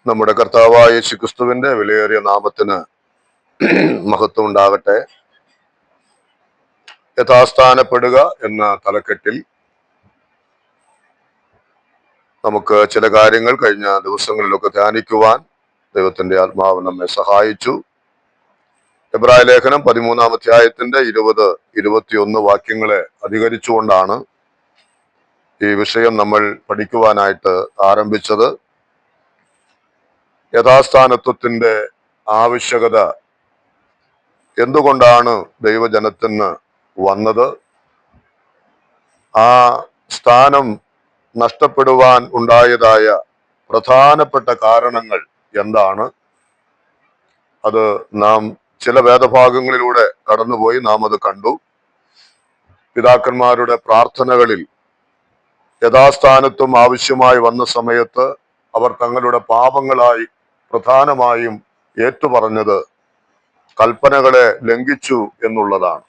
നമ്മുടെ കർത്താവായ യേശുക്രിസ്തുവിന്റെ വിലയേറിയ നാമത്തിന് മഹത്വം ഉണ്ടാകട്ടെ. യഥാസ്ഥാനപ്പെടുക എന്ന തലക്കെട്ടിൽ നമുക്ക് ചില കാര്യങ്ങൾ കഴിഞ്ഞ ദിവസങ്ങളിലൊക്കെ ധ്യാനിക്കുവാൻ ദൈവത്തിന്റെ ആത്മാവ് നമ്മെ സഹായിച്ചു. എബ്രായ ലേഖനം 13-ാം അധ്യായത്തിന്റെ 20-21 വാക്യങ്ങളെ അധികരിച്ചുകൊണ്ടാണ് ഈ വിഷയം നമ്മൾ പഠിക്കുവാനായിട്ട് ആരംഭിച്ചത്. യഥാസ്ഥാനത്വത്തിന്റെ ആവശ്യകത എന്തുകൊണ്ടാണ് ദൈവജനത്തിന് വന്നത്? ആ സ്ഥാനം നഷ്ടപ്പെടുവാൻ ഉണ്ടായതായ പ്രധാനപ്പെട്ട കാരണങ്ങൾ എന്താണ്? അത് നാം ചില വേദഭാഗങ്ങളിലൂടെ കടന്നുപോയി നാം അത് കണ്ടു. പിതാക്കന്മാരുടെ പ്രാർത്ഥനകളിൽ യഥാസ്ഥാനത്വം ആവശ്യമായി വന്ന സമയത്ത് അവർ തങ്ങളുടെ പാപങ്ങളായി പ്രധാനമായും ഏറ്റുപറഞ്ഞത് കൽപ്പനകളെ ലംഘിച്ചു എന്നുള്ളതാണ്.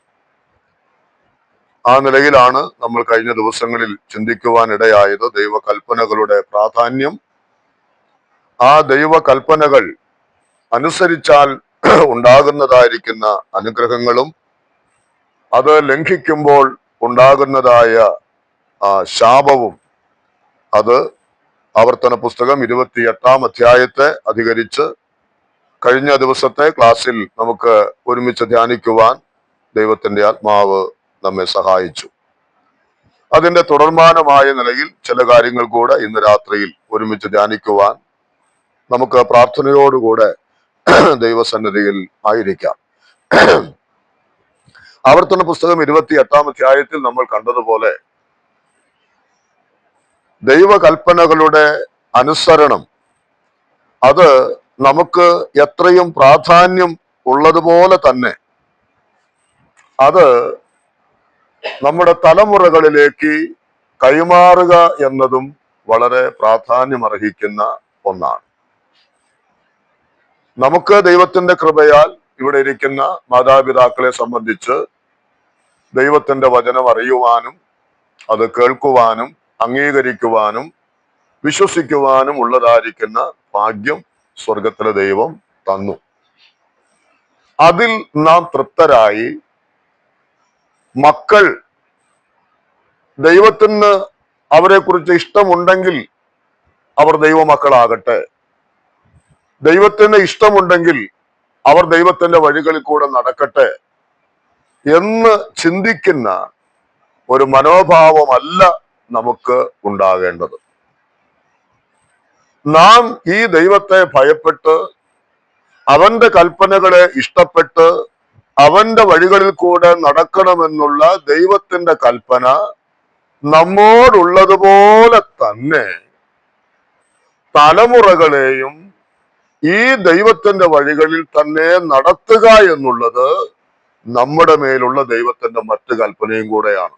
ആ നിലയിലാണ് നമ്മൾ കഴിഞ്ഞ ദിവസങ്ങളിൽ ചിന്തിക്കുവാൻ ഇടയായത്. ദൈവകൽപ്പനകളുടെ പ്രാധാന്യം, ആ ദൈവകൽപ്പനകൾ അനുസരിച്ചാൽ ഉണ്ടാകുന്നതായിരിക്കുന്ന അനുഗ്രഹങ്ങളും അത് ലംഘിക്കുമ്പോൾ ഉണ്ടാകുന്നതായ ശാപവും. അത് ആവർത്തന പുസ്തകം 28-ാം അധ്യായത്തെ അധികരിച്ച് കഴിഞ്ഞ ദിവസത്തെ ക്ലാസ്സിൽ നമുക്ക് ഒരുമിച്ച് ധ്യാനിക്കുവാൻ ദൈവത്തിന്റെ ആത്മാവ് നമ്മെ സഹായിച്ചു. അതിന്റെ തുടർമാനമായ നിലയിൽ ചില കാര്യങ്ങൾ കൂടെ ഇന്ന് രാത്രിയിൽ ഒരുമിച്ച് ധ്യാനിക്കുവാൻ നമുക്ക് പ്രാർത്ഥനയോടുകൂടെ ദൈവസന്നിധിയിൽ ആയിരിക്കാം. ആവർത്തന പുസ്തകം 28-ാം അധ്യായത്തിൽ നമ്മൾ കണ്ടതുപോലെ ദൈവകൽപ്പനകളുടെ അനുസരണം അത് നമുക്ക് എത്രയും പ്രാധാന്യം ഉള്ളതുപോലെ തന്നെ അത് നമ്മുടെ തലമുറകളിലേക്ക് കൈമാറുക എന്നതും വളരെ പ്രാധാന്യമർഹിക്കുന്ന ഒന്നാണ്. നമുക്ക് ദൈവത്തിന്റെ കൃപയാൽ ഇവിടെ ഇരിക്കുന്ന മാതാപിതാക്കളെ സംബന്ധിച്ച് ദൈവത്തിന്റെ വചനം അറിയുവാനും അത് കേൾക്കുവാനും അംഗീകരിക്കുവാനും വിശ്വസിക്കുവാനും ഉള്ളതായിരിക്കുന്ന ഭാഗ്യം സ്വർഗത്തിലെ ദൈവം തന്നു. അതിൽ നാം തൃപ്തരായി മക്കൾ ദൈവത്തിന് അവരെ കുറിച്ച് ഇഷ്ടമുണ്ടെങ്കിൽ അവർ ദൈവമക്കളാകട്ടെ, ദൈവത്തിന് ഇഷ്ടമുണ്ടെങ്കിൽ അവർ ദൈവത്തിന്റെ വഴികളിൽ കൂടെ നടക്കട്ടെ എന്ന് ചിന്തിക്കുന്ന ഒരു മനോഭാവമല്ല നമുക്ക് ഉണ്ടാകേണ്ടത്. നാം ഈ ദൈവത്തെ ഭയപ്പെട്ട് അവന്റെ കൽപ്പനകളെ ഇഷ്ടപ്പെട്ട് അവന്റെ വഴികളിൽ കൂടെ നടക്കണമെന്നുള്ള ദൈവത്തിന്റെ കൽപ്പന നമ്മോടുള്ളതുപോലെ തന്നെ തലമുറകളെയും ഈ ദൈവത്തിന്റെ വഴികളിൽ തന്നെ നടത്തുക എന്നുള്ളത് നമ്മുടെ മേലുള്ള ദൈവത്തിന്റെ മറ്റു കൽപ്പനയും കൂടെയാണ്.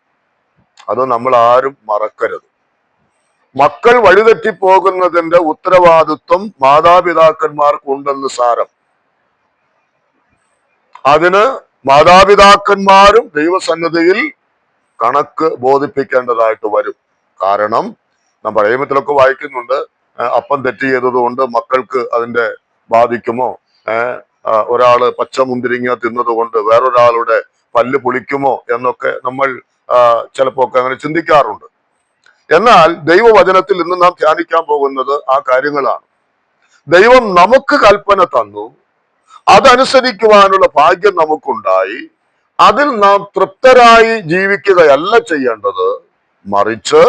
അത് നമ്മൾ ആരും മറക്കരുത്. മക്കൾ വഴിതെറ്റിപ്പോകുന്നതിന്റെ ഉത്തരവാദിത്വം മാതാപിതാക്കന്മാർക്കുണ്ടെന്ന് സാരം. അതിന് മാതാപിതാക്കന്മാരും ദൈവസന്നിധിയിൽ കണക്ക് ബോധിപ്പിക്കേണ്ടതായിട്ട് വരും. കാരണം നാം പഴയമത്തിലൊക്കെ വായിക്കുന്നുണ്ട്, അപ്പം തെറ്റ് ചെയ്തതുകൊണ്ട് മക്കൾക്ക് അതിന്റെ ബാധിക്കുമോ, ഒരാള് പച്ചമുന്തിരിങ്ങ തിന്നത് കൊണ്ട് വേറൊരാളുടെ പല്ല് പുളിക്കുമോ എന്നൊക്കെ നമ്മൾ ചിലപ്പോ ഒക്കെ അങ്ങനെ ചിന്തിക്കാറുണ്ട്. എന്നാൽ ദൈവവചനത്തിൽ ഇന്ന് നാം ധ്യാനിക്കാൻ പോകുന്നത് ആ കാര്യങ്ങളാണ്. ദൈവം നമുക്ക് കൽപ്പന തന്നു, അതനുസരിക്കുവാനുള്ള ഭാഗ്യം നമുക്കുണ്ടായി. അതിൽ നാം തൃപ്തരായി ജീവിക്കുകയല്ല ചെയ്യേണ്ടത്, മറിച്ച്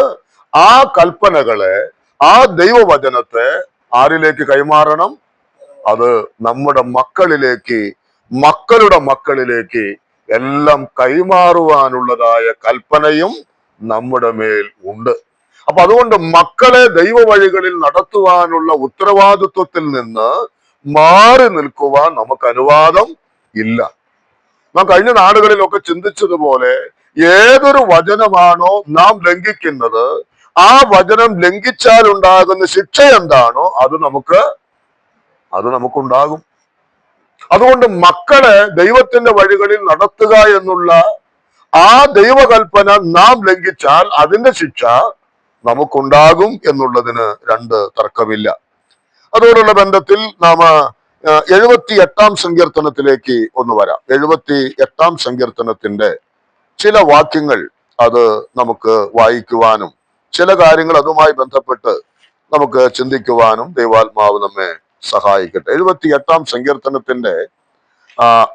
ആ കൽപ്പനകളെ, ആ ദൈവവചനത്തെ ആരിലേക്ക് കൈമാറണം? അത് നമ്മുടെ മക്കളിലേക്ക്, മക്കളുടെ മക്കളിലേക്ക് എല്ലാം കൈമാറുവാനുള്ളതായ കൽപ്പനയും നമ്മുടെ മേൽ ഉണ്ട്. അപ്പൊ അതുകൊണ്ട് മക്കളെ ദൈവവഴികളിൽ നടത്തുവാനുള്ള ഉത്തരവാദിത്വത്തിൽ നിന്ന് മാറി നിൽക്കുവാൻ നമുക്ക് അനുവാദം ഇല്ല. നാം കഴിഞ്ഞ നാടുകളിലൊക്കെ ചിന്തിച്ചതുപോലെ ഏതൊരു വചനമാണോ നാം ലംഘിക്കുന്നത്, ആ വചനം ലംഘിച്ചാൽ ഉണ്ടാകുന്ന ശിക്ഷ എന്താണോ അത് നമുക്കുണ്ടാകും. അതുകൊണ്ട് മക്കളെ ദൈവത്തിന്റെ വഴികളിൽ നടത്തുക എന്നുള്ള ആ ദൈവകൽപ്പന നാം ലംഘിച്ചാൽ അതിന്റെ ശിക്ഷ നമുക്കുണ്ടാകും എന്നുള്ളതിന് രണ്ട് തർക്കമില്ല. അതോടുള്ള ബന്ധത്തിൽ നാം 78 സങ്കീർത്തനത്തിലേക്ക് ഒന്ന് വരാം. 78 സങ്കീർത്തനത്തിന്റെ ചില വാക്യങ്ങൾ അത് നമുക്ക് വായിക്കുവാനും ചില കാര്യങ്ങൾ അതുമായി ബന്ധപ്പെട്ട് നമുക്ക് ചിന്തിക്കുവാനും ദൈവാത്മാവ് നമ്മെ സഹായിക്കട്ടെ. 78 സങ്കീർത്തനത്തിന്റെ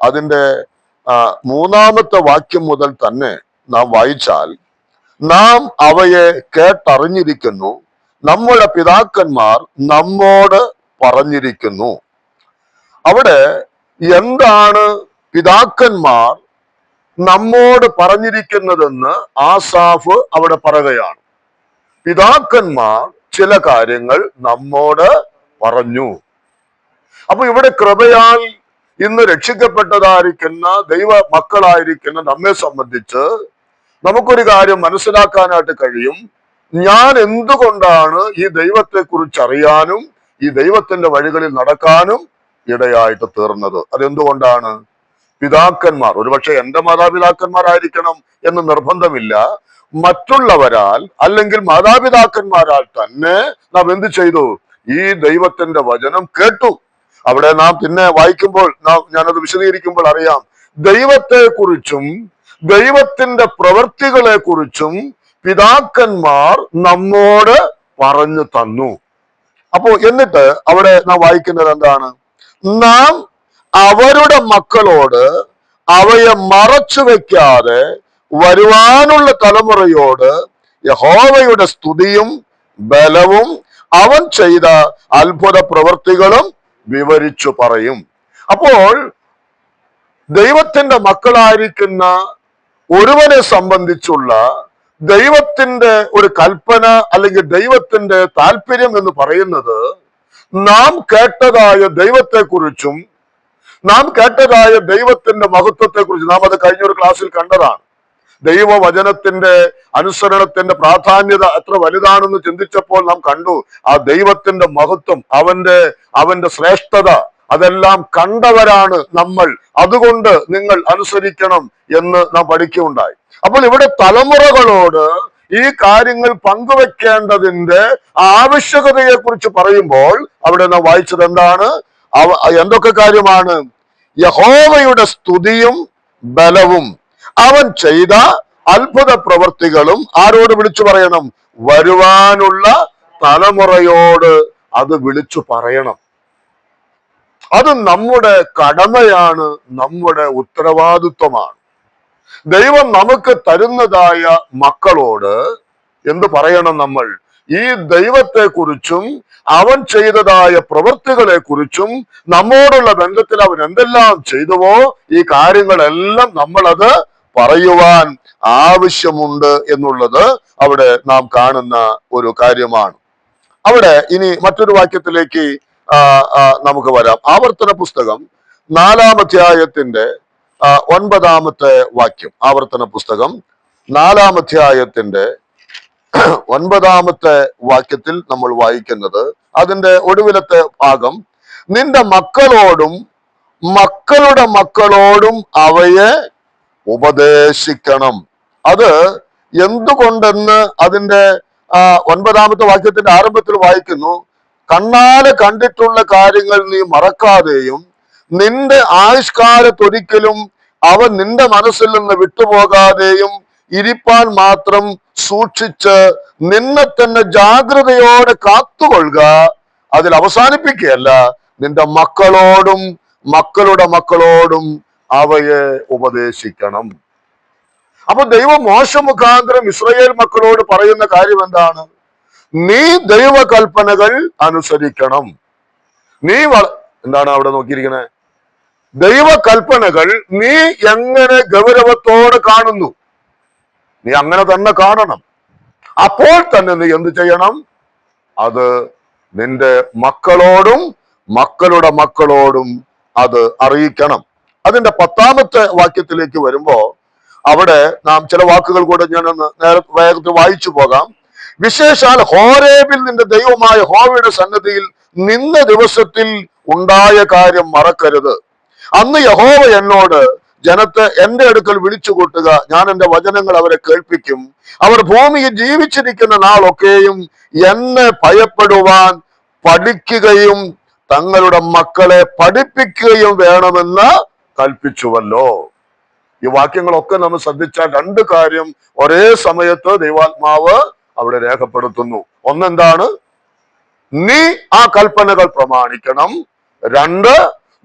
അതിന്റെ 3-ാമത്തെ വാക്യം മുതൽ തന്നെ നാം വായിച്ചാൽ, നാം അവയെ കേട്ടറിഞ്ഞിരിക്കുന്നു, നമ്മുടെ പിതാക്കന്മാർ നമ്മോട് പറഞ്ഞിരിക്കുന്നു. അവിടെ എന്താണ് പിതാക്കന്മാർ നമ്മോട് പറഞ്ഞിരിക്കുന്നതെന്ന് ആസാഫ് അവിടെ പറയുകയാണ്. പിതാക്കന്മാർ ചില കാര്യങ്ങൾ നമ്മോട് പറഞ്ഞു. അപ്പൊ ഇവിടെ കൃപയാൽ ഇന്ന് രക്ഷിക്കപ്പെട്ടതായിരിക്കുന്ന ദൈവ മക്കളായിരിക്കുന്ന നമ്മെ സംബന്ധിച്ച് നമുക്കൊരു കാര്യം മനസ്സിലാക്കാനായിട്ട് കഴിയും. ഞാൻ എന്തുകൊണ്ടാണ് ഈ ദൈവത്തെ കുറിച്ച് അറിയാനും ഈ ദൈവത്തിന്റെ വഴികളിൽ നടക്കാനും ഇടയായിട്ട് തീർന്നത്? അതെന്തുകൊണ്ടാണ്? പിതാക്കന്മാർ, ഒരുപക്ഷെ എന്റെ മാതാപിതാക്കന്മാരായിരിക്കണം എന്ന് നിർബന്ധമില്ല, മറ്റുള്ളവരാൽ അല്ലെങ്കിൽ മാതാപിതാക്കന്മാരാൽ തന്നെ നാം എന്ത് ചെയ്തു? ഈ ദൈവത്തിന്റെ വചനം കേട്ടു. അവിടെ നാം പിന്നെ വായിക്കുമ്പോൾ ഞാനത് വിശദീകരിക്കുമ്പോൾ അറിയാം, ദൈവത്തെ കുറിച്ചും ദൈവത്തിന്റെ പ്രവൃത്തികളെ കുറിച്ചും പിതാക്കന്മാർ നമ്മോട് പറഞ്ഞു തന്നു. അപ്പോ എന്നിട്ട് അവിടെ നാം വായിക്കുന്നത് എന്താണ്? നാം അവരുടെ മക്കളോട് അവയെ മറച്ചു വെക്കാതെ വരുവാനുള്ള തലമുറയോട് യഹോവയുടെ സ്തുതിയും ബലവും അവൻ ചെയ്ത അത്ഭുത പ്രവൃത്തികളും വിവരിച്ചു പറയും. അപ്പോൾ ദൈവത്തിന്റെ മക്കളായിരിക്കുന്ന ഒരുവനെ സംബന്ധിച്ചുള്ള ദൈവത്തിന്റെ ഒരു കൽപ്പന അല്ലെങ്കിൽ ദൈവത്തിന്റെ താല്പര്യം എന്ന് പറയുന്നത്, നാം കേട്ടതായ ദൈവത്തെക്കുറിച്ചും നാം കേട്ടതായ ദൈവത്തിന്റെ മഹത്വത്തെക്കുറിച്ച് നാം അത് കഴിഞ്ഞൊരു ക്ലാസ്സിൽ കണ്ടതാണ്. ദൈവവചനത്തിന്റെ അനുസരണത്തിന്റെ പ്രാധാന്യത എത്ര വലുതാണെന്ന് ചിന്തിച്ചപ്പോൾ നാം കണ്ടു ആ ദൈവത്തിന്റെ മഹത്വം, അവന്റെ ശ്രേഷ്ഠത, അതെല്ലാം കണ്ടവരാണ് നമ്മൾ. അതുകൊണ്ട് നിങ്ങൾ അനുസരിക്കണം എന്ന് നാം പഠിക്കുകയുണ്ടായി. അപ്പോൾ ഇവിടെ തലമുറകളോട് ഈ കാര്യങ്ങൾ പങ്കുവെക്കേണ്ടതിന്റെ ആവശ്യകതയെ കുറിച്ച് പറയുമ്പോൾ അവിടെ നാം വായിച്ചത് എന്താണ്? എന്തൊക്കെ കാര്യമാണ്? യഹോവയുടെ സ്തുതിയും ബലവും അവൻ ചെയ്ത അത്ഭുത പ്രവൃത്തികളും ആരോട് വിളിച്ചു പറയണം? വരുവാനുള്ള തലമുറയോട് അത് വിളിച്ചു പറയണം. അത് നമ്മുടെ കടമയാണ്, നമ്മുടെ ഉത്തരവാദിത്വമാണ്. ദൈവം നമുക്ക് തരുന്നതായ മക്കളോട് എന്ത് പറയണം? നമ്മൾ ഈ ദൈവത്തെ കുറിച്ചും അവൻ ചെയ്തതായ പ്രവൃത്തികളെ കുറിച്ചും നമ്മോടുള്ള ബന്ധത്തിൽ അവൻ എന്തെല്ലാം ചെയ്തുവോ ഈ കാര്യങ്ങളെല്ലാം നമ്മളത് പറയുവാൻ ആവശ്യമുണ്ട് എന്നുള്ളത് അവിടെ നാം കാണുന്ന ഒരു കാര്യമാണ്. അവിടെ ഇനി മറ്റൊരു വാക്യത്തിലേക്ക് നമുക്ക് വരാം. ആവർത്തന പുസ്തകം 4-ാം അധ്യായത്തിന്റെ 9-ാമത്തെ വാക്യം. ആവർത്തന പുസ്തകം 4-ാം അധ്യായത്തിന്റെ 9-ാമത്തെ വാക്യത്തിൽ നമ്മൾ വായിക്കുന്നത് അതിന്റെ ഒടുവിലത്തെ ഭാഗം, നിന്റെ മക്കളോടും മക്കളുടെ മക്കളോടും അവയെ ഉപദേശിക്കണം. അത് എന്തുകൊണ്ടെന്ന് അതിന്റെ 9-ാമത്തെ വാക്യത്തിന്റെ ആരംഭത്തിൽ വായിക്കുന്നു, കണ്ണാലെ കണ്ടിട്ടുള്ള കാര്യങ്ങൾ നീ മറക്കാതെയും നിന്റെ ആയുഷ്കാലത്തൊരിക്കലും അവൻ നിന്റെ മനസ്സിൽ നിന്ന് വിട്ടുപോകാതെയും ഇരിപ്പാൻ മാത്രം സൂക്ഷിച്ച് നിന്നെ തന്നെ ജാഗ്രതയോടെ കാത്തുകൊള്ളുക. അതിൽ അവസാനിപ്പിക്കുകയല്ല, നിന്റെ മക്കളോടും മക്കളുടെ മക്കളോടും അവയെ ഉപദേശിക്കണം. അപ്പൊ ദൈവം മോശ മുഖാന്തരം ഇസ്രായേൽ മക്കളോട് പറയുന്ന കാര്യം എന്താണ്? നീ ദൈവകൽപ്പനകൾ അനുസരിക്കണം. എന്താണ് അവിടെ നോക്കിയിരിക്കണേ? ദൈവകൽപ്പനകൾ നീ എങ്ങനെ ഗൗരവത്തോടെ കാണുന്നു, നീ അങ്ങനെ തന്നെ കാണണം. അപ്പോൾ തന്നെ നീ എന്ത് ചെയ്യണം? അത് നിന്റെ മക്കളോടും മക്കളുടെ മക്കളോടും അത് അറിയിക്കണം. അതിന്റെ 10-ാമത്തെ വാക്യത്തിലേക്ക് വരുമ്പോ അവിടെ നാം ചില വാക്കുകൾ കൂടെ ഞാനൊന്ന് വേഗത്തിൽ വായിച്ചു പോകാം. വിശേഷാൽ ഹോരേബിൽ നിന്റെ ദൈവമായ യഹോവയുടെ സന്നിധിയിൽ നിന്ന ദിവസത്തിൽ ഉണ്ടായ കാര്യം മറക്കരുത്. അന്ന് യഹോവ എന്നോട്, ജനത്തെ എന്റെ അടുക്കൽ വിളിച്ചു കൂട്ടുക, ഞാൻ എന്റെ വചനങ്ങൾ അവരെ കേൾപ്പിക്കും. അവർ ഭൂമിയിൽ ജീവിച്ചിരിക്കുന്ന നാളൊക്കെയും എന്നെ ഭയപ്പെടുവാൻ പഠിക്കുകയും തങ്ങളുടെ മക്കളെ പഠിപ്പിക്കുകയും വേണമെന്ന് കൽപ്പിച്ചുവല്ലോ. ഈ വാക്യങ്ങളൊക്കെ നമ്മൾ ശ്രദ്ധിച്ചാൽ രണ്ട് കാര്യം ഒരേ സമയത്ത് ദൈവാത്മാവ് അവിടെ രേഖപ്പെടുത്തുന്നു. ഒന്നെന്താണ്? നീ ആ കൽപ്പനകൾ പ്രമാണിക്കണം. രണ്ട്,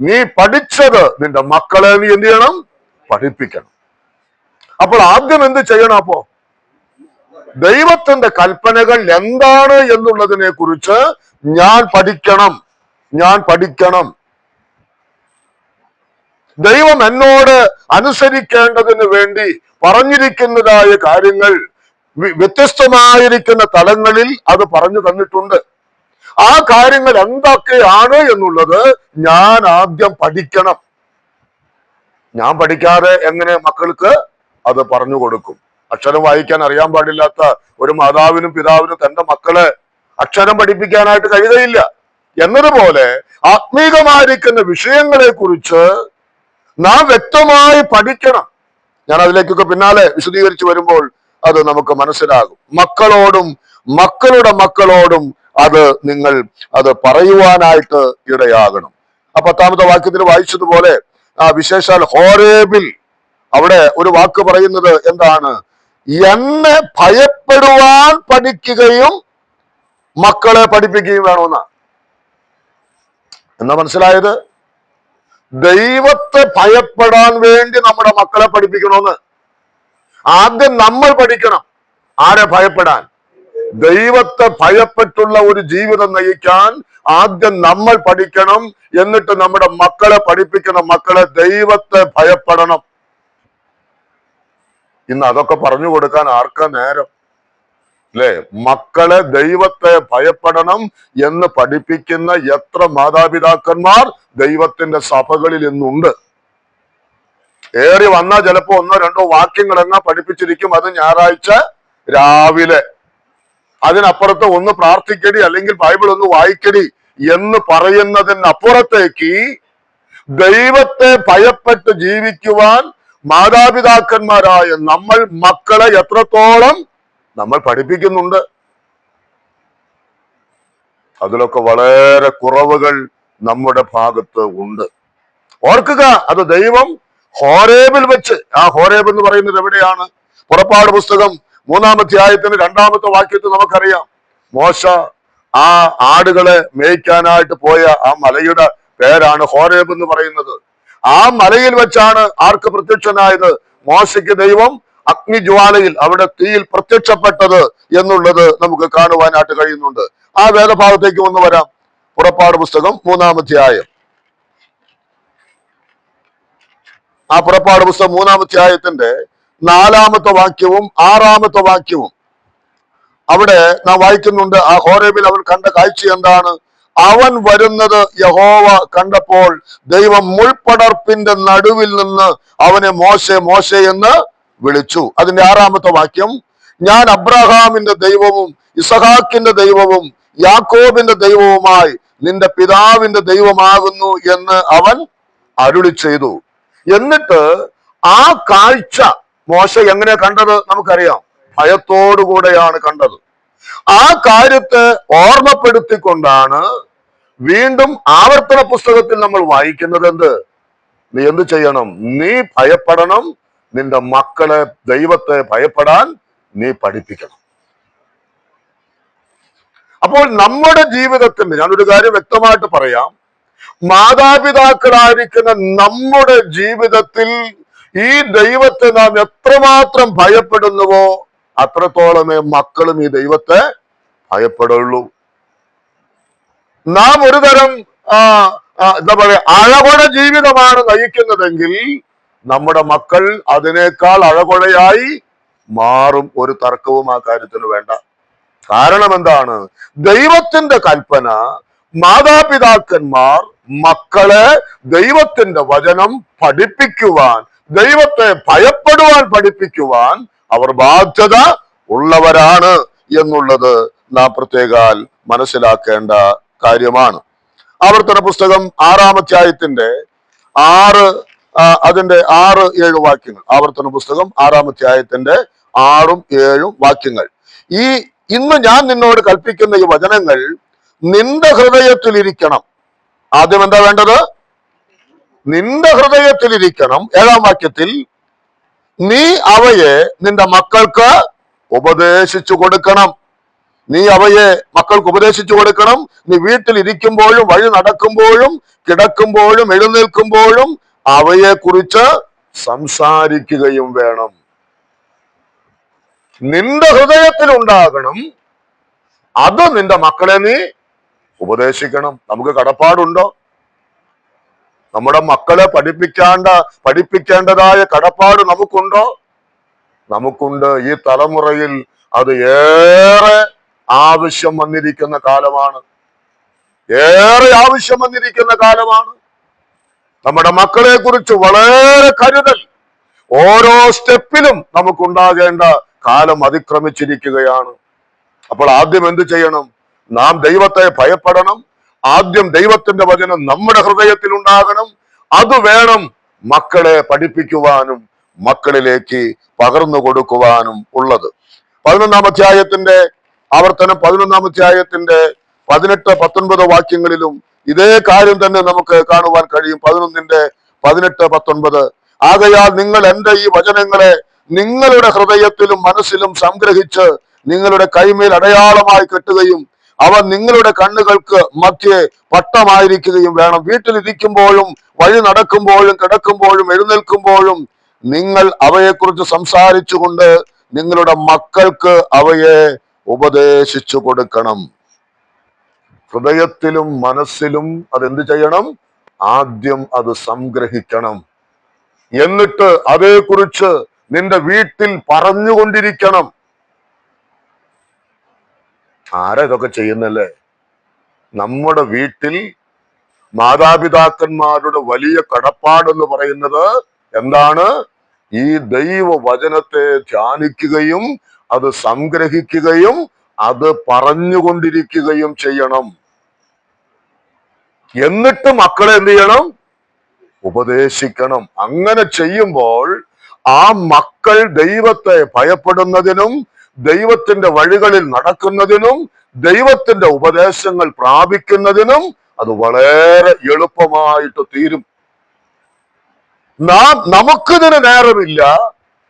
നീ പഠിച്ചത് നിന്റെ മക്കളെ നീ എന്ത് ചെയ്യണം? പഠിപ്പിക്കണം. അപ്പോൾ ആദ്യം എന്ത് ചെയ്യണം? അപ്പോ ദൈവത്തിന്റെ കൽപ്പനകൾ എന്താണ് എന്നുള്ളതിനെ കുറിച്ച് ഞാൻ പഠിക്കണം. ദൈവം എന്നോട് അനുസരിക്കേണ്ടതിന് വേണ്ടി പറഞ്ഞിരിക്കുന്നതായ കാര്യങ്ങൾ വ്യത്യസ്തമായിരിക്കുന്ന തലങ്ങളിൽ അത് പറഞ്ഞു തന്നിട്ടുണ്ട്. ആ കാര്യങ്ങൾ എന്തൊക്കെയാണ് എന്നുള്ളത് ഞാൻ ആദ്യം പഠിക്കണം. ഞാൻ പഠിക്കാതെ എങ്ങനെ മക്കൾക്ക് അത് പറഞ്ഞു കൊടുക്കും? അക്ഷരം വായിക്കാൻ അറിയാൻ പാടില്ലാത്ത ഒരു മാതാവിനും പിതാവിനും തന്റെ മക്കളെ അക്ഷരം പഠിപ്പിക്കാനായിട്ട് കഴിയുകയില്ല. എന്നതുപോലെ ആത്മീകമായിരിക്കുന്ന വിഷയങ്ങളെ കുറിച്ച് നാം വ്യക്തമായി പഠിക്കണം. ഞാൻ അതിലേക്കൊക്കെ പിന്നാലെ വിശദീകരിച്ചു വരുമ്പോൾ അത് നമുക്ക് മനസ്സിലാകും. മക്കളോടും മക്കളുടെ മക്കളോടും അത് നിങ്ങൾ അത് പറയുവാനായിട്ട് ഇടയാകണം. ആ 10ാമത്തെ വാക്യത്തിൽ വായിച്ചതുപോലെ വിശേഷാൽ ഹോരേബിൽ അവിടെ ഒരു വാക്ക് പറയുന്നത് എന്താണ്? എന്നെ ഭയപ്പെടുവാൻ പഠിക്കുകയും മക്കളെ പഠിപ്പിക്കുകയും വേണമെന്നാ. എന്നാ മനസ്സിലായത്? ദൈവത്തെ ഭയപ്പെടാൻ വേണ്ടി നമ്മുടെ മക്കളെ പഠിപ്പിക്കണമെന്ന്. ആദ്യം നമ്മൾ പഠിക്കണം. ആരെ ഭയപ്പെടാൻ? ദൈവത്തെ ഭയപ്പെട്ടുള്ള ഒരു ജീവിതം നയിക്കാൻ ആദ്യം നമ്മൾ പഠിക്കണം. എന്നിട്ട് നമ്മുടെ മക്കളെ പഠിപ്പിക്കണം. മക്കളെ ദൈവത്തെ ഭയപ്പെടണം. ഇന്ന് അതൊക്കെ പറഞ്ഞു കൊടുക്കാൻ ആർക്കാ നേരം? അല്ലെ? മക്കളെ ദൈവത്തെ ഭയപ്പെടണം എന്ന് പഠിപ്പിക്കുന്ന എത്ര മാതാപിതാക്കന്മാർ ദൈവത്തിന്റെ സഭകളിൽ ഇന്നുണ്ട്. ഏറി വന്നാൽ ചിലപ്പോ 1-2 വാക്യങ്ങൾ എങ്ങാ പഠിപ്പിച്ചിരിക്കും. അത് ഞായറാഴ്ച രാവിലെ. അതിനപ്പുറത്ത് ഒന്ന് പ്രാർത്ഥിക്കടി അല്ലെങ്കിൽ ബൈബിൾ ഒന്ന് വായിക്കടി എന്ന് പറയുന്നതിനപ്പുറത്തേക്ക് ദൈവത്തെ ഭയപ്പെട്ട് ജീവിക്കുവാൻ മാതാപിതാക്കന്മാരായ നമ്മൾ മക്കളെ എത്രത്തോളം നമ്മൾ പഠിപ്പിക്കുന്നുണ്ട്? അതിലൊക്കെ വളരെ കുറവുകൾ നമ്മുടെ ഭാഗത്ത് ഉണ്ട്. ഓർക്കുക, അത് ദൈവം ഹോരേബിൽ വെച്ച്, ആ ഹോരേബ് എന്ന് പറയുന്നത് എവിടെയാണ്? പുറപ്പാട് പുസ്തകം 3-ാം അധ്യായത്തിന് 2-ാമത്തെ വാക്യത്തിൽ നമുക്കറിയാം. മോശ ആ ആടുകളെ മേയ്ക്കാനായിട്ട് പോയ ആ മലയുടെ പേരാണ് ഹോരേബ് എന്ന് പറയുന്നത്. ആ മലയിൽ വെച്ചാണ് ആർക്ക് പ്രത്യക്ഷനായത്? മോശയ്ക്ക് ദൈവം അഗ്നിജ്വാലയിൽ, അവിടെ തീയിൽ പ്രത്യക്ഷപ്പെട്ടത് എന്നുള്ളത് നമുക്ക് കാണുവാനായിട്ട് കഴിയുന്നുണ്ട്. ആ വേദഭാഗത്തേക്ക് ഒന്ന് വരാം. പുറപ്പാട് പുസ്തകം 3-ാം അധ്യായം. ആ പുറപ്പാട് പുസ്തകം 3-ാം അധ്യായത്തിന്റെ 4-ാമത്തെ വാക്യവും 6-ാമത്തെ വാക്യവും അവിടെ നാം വായിക്കുന്നുണ്ട്. ആ ഹോരേബിൽ അവൻ കണ്ട കാഴ്ച എന്താണ്? അവൻ വരുന്നത് യഹോവ കണ്ടപ്പോൾ ദൈവം മുൾപടർപ്പിന്റെ നടുവിൽ നിന്ന് അവനെ മോശെ മോശെ എന്ന് വിളിച്ചു. അതിന്റെ 6-ാമത്തെ വാക്യം, ഞാൻ അബ്രഹാമിന്റെ ദൈവവും ഇസഹാക്കിന്റെ ദൈവവും യാക്കോബിന്റെ ദൈവവുമായി നിന്റെ പിതാവിന്റെ ദൈവമാകുന്നു എന്ന് അവൻ അരുളി ചെയ്തു. എന്നിട്ട് ആ കാഴ്ച മോശ എങ്ങനെ കണ്ടത് നമുക്കറിയാം. ഭയത്തോടുകൂടെയാണ് കണ്ടത്. ആ കാര്യത്തെ ഓർമ്മപ്പെടുത്തിക്കൊണ്ടാണ് വീണ്ടും ആവർത്തന പുസ്തകത്തിൽ നമ്മൾ വായിക്കുന്നത്. നീ എന്ത് ചെയ്യണം? നീ ഭയപ്പെടണം. നിന്റെ മക്കളെ ദൈവത്തെ ഭയപ്പെടാൻ നീ പഠിപ്പിക്കണം. അപ്പോൾ നമ്മുടെ ജീവിതത്തിൽ ഞാനൊരു കാര്യം വ്യക്തമായിട്ട് പറയാം. മാതാപിതാക്കളായിരിക്കുന്ന നമ്മുടെ ജീവിതത്തിൽ ഈ ദൈവത്തെ നാം എത്രമാത്രം ഭയപ്പെടുന്നുവോ അത്രത്തോളമേ മക്കളും ഈ ദൈവത്തെ ഭയപ്പെടുള്ളൂ. നാം ഒരു തരം എന്താ പറയാ അഴകൊഴ ജീവിതമാണ് നയിക്കുന്നതെങ്കിൽ നമ്മുടെ മക്കൾ അതിനേക്കാൾ അഴകൊഴയായി മാറും. ഒരു തർക്കവും ആ കാര്യത്തിന് വേണ്ട. കാരണം എന്താണ്? ദൈവത്തിന്റെ കൽപ്പന മാതാപിതാക്കന്മാർ മക്കളെ ദൈവത്തിന്റെ വചനം പഠിപ്പിക്കുവാൻ, ദൈവത്തെ ഭയപ്പെടുവാൻ പഠിപ്പിക്കുവാൻ അവർ ബാധ്യത ഉള്ളവരാണ് എന്നുള്ളത് നാം പ്രത്യേകാൽ മനസ്സിലാക്കേണ്ട കാര്യമാണ്. ആവർത്തന പുസ്തകം 6-ാം അധ്യായത്തിന്റെ 6-7 വാക്യങ്ങൾ. ആവർത്തന പുസ്തകം 6-ാം അധ്യായത്തിന്റെ 6-7 വാക്യങ്ങൾ. ഇന്ന് ഞാൻ നിന്നോട് കൽപ്പിക്കുന്ന ഈ വചനങ്ങൾ നിന്റെ ഹൃദയത്തിലിരിക്കണം. ആദ്യം എന്താ വേണ്ടത്? നിന്റെ ഹൃദയത്തിലിരിക്കണം. 7-ാം വാക്യത്തിൽ നീ അവയെ നിന്റെ മക്കൾക്ക് ഉപദേശിച്ചു കൊടുക്കണം. നീ അവയെ മക്കൾക്ക് ഉപദേശിച്ചു കൊടുക്കണം. നീ വീട്ടിൽ ഇരിക്കുമ്പോഴും വഴി നടക്കുമ്പോഴും കിടക്കുമ്പോഴും എഴുന്നേൽക്കുമ്പോഴും അവയെ കുറിച്ച് സംസാരിക്കുകയും വേണം. നിന്റെ ഹൃദയത്തിൽ ഉണ്ടാകണം. അത് നിന്റെ മക്കളെ നീ ഉപദേശിക്കണം. നമുക്ക് കടപ്പാടുണ്ടോ? നമ്മുടെ മക്കളെ പഠിപ്പിക്കേണ്ടതായ കടപ്പാട് നമുക്കുണ്ടോ? നമുക്കുണ്ട്. ഈ തലമുറയിൽ അത് ഏറെ ആവശ്യം വന്നിരിക്കുന്ന കാലമാണ്. ഏറെ ആവശ്യം വന്നിരിക്കുന്ന കാലമാണ്. നമ്മുടെ മക്കളെ കുറിച്ച് വളരെ കരുതൽ ഓരോ സ്റ്റെപ്പിലും നമുക്കുണ്ടാകേണ്ട കാലം അതിക്രമിച്ചിരിക്കുകയാണ്. അപ്പോൾ ആദ്യം എന്ത് ചെയ്യണം? നാം ദൈവത്തെ ഭയപ്പെടണം. ആദ്യം ദൈവത്തിന്റെ വചനം നമ്മുടെ ഹൃദയത്തിൽ ഉണ്ടാകണം. അത് വേണം മക്കളെ പഠിപ്പിക്കുവാനും മക്കളിലേക്ക് പകർന്നു കൊടുക്കുവാനും ഉള്ളത്. 11-ാം അധ്യായത്തിന്റെ ആവർത്തനം 11-ാം അധ്യായത്തിന്റെ 18-19 വാക്യങ്ങളിലും ഇതേ കാര്യം തന്നെ നമുക്ക് കാണുവാൻ കഴിയും. 11-18-19 ആകയാൽ നിങ്ങൾ എന്റെ ഈ വചനങ്ങളെ നിങ്ങളുടെ ഹൃദയത്തിലും മനസ്സിലും സംഗ്രഹിച്ച് നിങ്ങളുടെ കൈമേൽ അടയാളമായി കെട്ടുകയും അവ നിങ്ങളുടെ കണ്ണുകൾക്ക് മധ്യേ പട്ടമായിരിക്കുകയും വേണം. വീട്ടിലിരിക്കുമ്പോഴും വഴി നടക്കുമ്പോഴും കിടക്കുമ്പോഴും എഴുന്നേൽക്കുമ്പോഴും നിങ്ങൾ അവയെക്കുറിച്ച് സംസാരിച്ചുകൊണ്ട് നിങ്ങളുടെ മക്കൾക്ക് അവയെ ഉപദേശിച്ചു കൊടുക്കണം. ഹൃദയത്തിലും മനസ്സിലും അതെന്ത് ചെയ്യണം? ആദ്യം അത് സംഗ്രഹിക്കണം. എന്നിട്ട് അതേക്കുറിച്ച് നിന്റെ വീട്ടിൽ പറഞ്ഞുകൊണ്ടിരിക്കണം. ആരാ ഇതൊക്കെ ചെയ്യുന്നല്ലേ? നമ്മുടെ വീട്ടിൽ മാതാപിതാക്കന്മാരുടെ വലിയ കടപ്പാടെന്ന് പറയുന്നത് എന്താണ്? ഈ ദൈവ വചനത്തെ ധ്യാനിക്കുകയും അത് സംഗ്രഹിക്കുകയും അത് പറഞ്ഞുകൊണ്ടിരിക്കുകയും ചെയ്യണം. എന്നിട്ട് മക്കളെ എന്ത് ചെയ്യണം? ഉപദേശിക്കണം. അങ്ങനെ ചെയ്യുമ്പോൾ ആ മക്കൾ ദൈവത്തെ ഭയപ്പെടുന്നതിനും ദൈവത്തിന്റെ വഴികളിൽ നടക്കുന്നതിനും ദൈവത്തിന്റെ ഉപദേശങ്ങൾ പ്രാപിക്കുന്നതിനും അത് വളരെ എളുപ്പമായിട്ട് തീരും. നമുക്കിതിന് നേരമില്ല.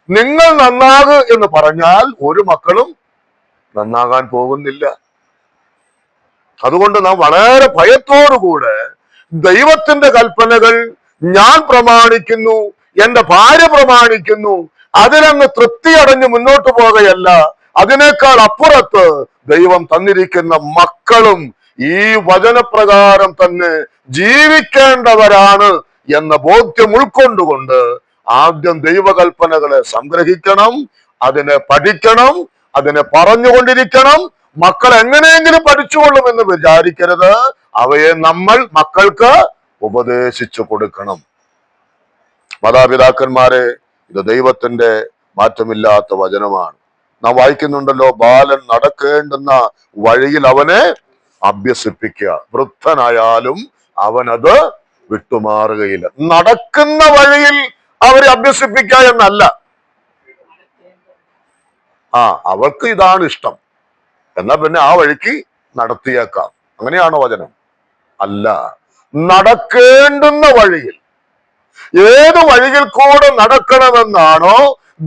നിങ്ങൾ നന്നാകു എന്ന് പറഞ്ഞാൽ ഒരു മക്കളും നന്നാകാൻ പോകുന്നില്ല. അതുകൊണ്ട് നാം വളരെ ഭയത്തോടുകൂടെ ദൈവത്തിന്റെ കൽപ്പനകൾ ഞാൻ പ്രമാണിക്കുന്നു, എന്റെ ഭാര്യ പ്രമാണിക്കുന്നു, അതിലങ്ങ് തൃപ്തി അടഞ്ഞ് മുന്നോട്ട് പോകുകയല്ല, അതിനേക്കാൾ അപ്പുറത്ത് ദൈവം തന്നിരിക്കുന്ന മക്കളും ഈ വചനപ്രകാരം തന്നെ ജീവിക്കേണ്ടവരാണ് എന്ന ബോധ്യം ഉൾക്കൊണ്ടുകൊണ്ട് ആദ്യം ദൈവകൽപ്പനകളെ സംഗ്രഹിക്കണം, അതിനെ പഠിക്കണം, അതിനെ പറഞ്ഞുകൊണ്ടിരിക്കണം. മക്കൾ എങ്ങനെയെങ്കിലും പഠിച്ചുകൊള്ളുമെന്ന് വിചാരിക്കരുത്. അവയെ നമ്മൾ മക്കൾക്ക് ഉപദേശിച്ചു കൊടുക്കണം. മാതാപിതാക്കന്മാരെ, ഇത് ദൈവത്തിന്റെ മാറ്റമില്ലാത്ത വചനമാണ്. നാം വായിക്കുന്നുണ്ടല്ലോ, ബാലൻ നടക്കേണ്ടുന്ന വഴിയിൽ അവനെ അഭ്യസിപ്പിക്കുക, വൃദ്ധനായാലും അവനത് വിട്ടുമാറുകയില്ല. നടക്കുന്ന വഴിയിൽ അവരെ അഭ്യസിപ്പിക്കുക എന്നല്ല. അവൾക്ക് ഇതാണ് ഇഷ്ടം, എന്നാ പിന്നെ ആ വഴിക്ക് നടത്തിയേക്കാം, അങ്ങനെയാണോ വചനം? അല്ല. നടക്കേണ്ടുന്ന വഴിയിൽ, ഏത് വഴിയിൽ കൂടെ നടക്കണമെന്നാണോ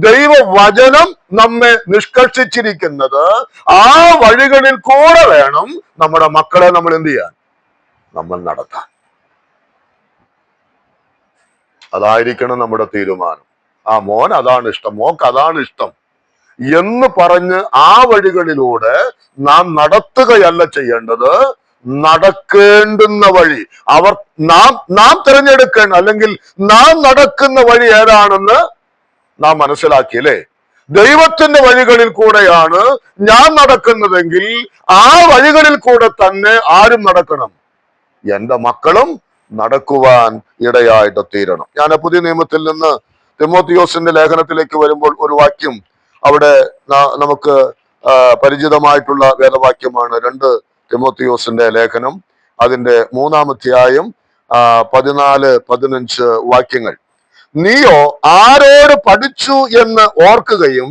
ദൈവവചനം നമ്മെ നിഷ്കർഷിച്ചിരിക്കുന്നത്, ആ വഴികളിൽ കൂടെ വേണം നമ്മുടെ മക്കളെ നമ്മൾ എന്ത് ചെയ്യാൻ? നമ്മൾ നടത്താൻ. അതായിരിക്കണം നമ്മുടെ തീരുമാനം. മോൻ അതാണ് ഇഷ്ടം, മോക്ക് അതാണ് ഇഷ്ടം എന്ന് പറഞ്ഞ് ആ വഴികളിലൂടെ നാം നടത്തുകയല്ല ചെയ്യേണ്ടത്. നടക്കേണ്ടുന്ന വഴി നാം തിരഞ്ഞെടുക്കേണ്ട, അല്ലെങ്കിൽ നാം നടക്കുന്ന വഴി ഏതാണെന്ന് നാം മനസ്സിലാക്കിയല്ലേ? ദൈവത്തിന്റെ വഴികളിൽ കൂടെയാണ് ഞാൻ നടക്കുന്നതെങ്കിൽ ആ വഴികളിൽ കൂടെ തന്നെ ആരും നടക്കണം, എന്റെ മക്കളും നടക്കുവാൻ ഇടയായിട്ട് തീരണം. ഞാൻ പുതിയ നിയമത്തിൽ നിന്ന് തിമോത്തിയോസിന്റെ ലേഖനത്തിലേക്ക് വരുമ്പോൾ ഒരു വാക്യം അവിടെ നമുക്ക് പരിചിതമായിട്ടുള്ള വേദവാക്യമാണ്. 2 തിമോത്തിയോസിന്റെ ലേഖനം, അതിന്റെ 3-ാം അധ്യായം 14-15 വാക്യങ്ങൾ. നീയോ ആരോട് പഠിച്ചു എന്ന് ഓർക്കുകയും